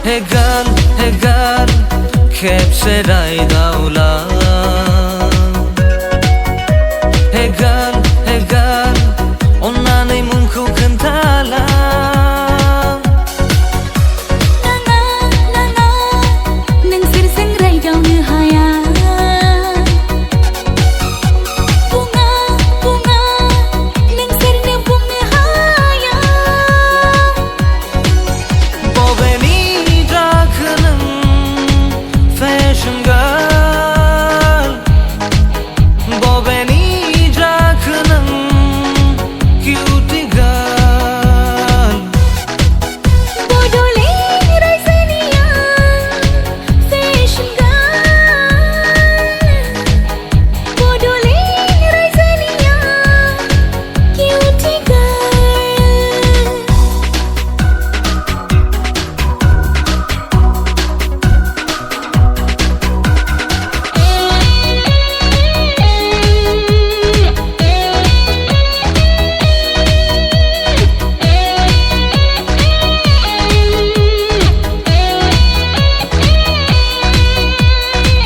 Hey girl, खेबसे रायदावला Hey girl, अन्नानै मुंखौ खोन्थाला नोंसोरजों रायदावनो हाया बुङा नोंसोरनो बुंनो हाया बबेनि जाखो नों fashion girl बबेनि जाखो नों cutie girl Bodoland रायजोनिया fashion girl Bodoland रायजोनिया cutie girl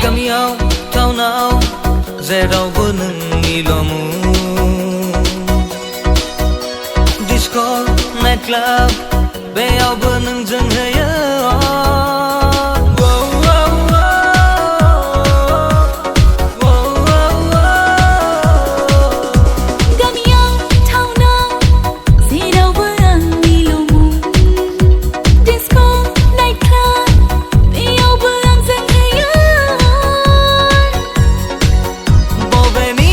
गामियाव टाउनाव जेरावबो नोंनिल' मुं डिस्क' नाइट क्लाब बेयावबो नोंजों होयो गामियाव टाउनाव जेरावबो आंनिल' मुं डिस्क' नाइट क्लाब बेयावबो आंजों होयो बबेनि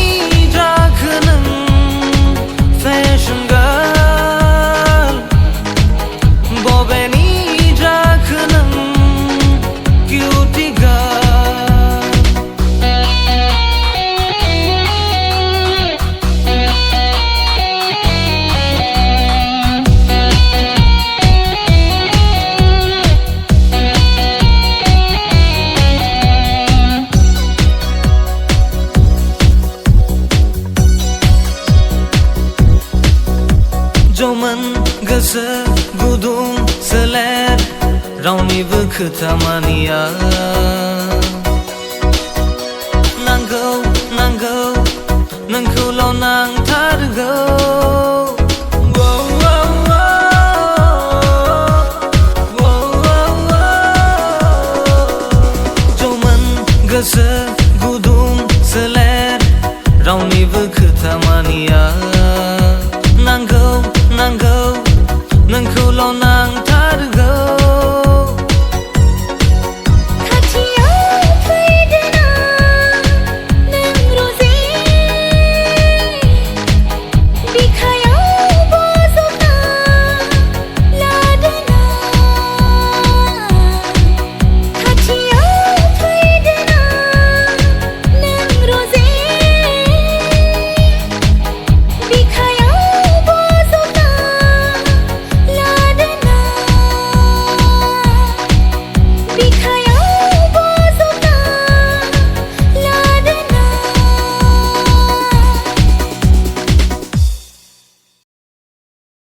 जाखो नों fashion girl बबेनि जाखो नों cutie girl जौमोन गोसो गुदुं सोलेर रावनिबो खोथा मानिया नांगौ नोंखौल' नांथारगौ जौमोन गोसो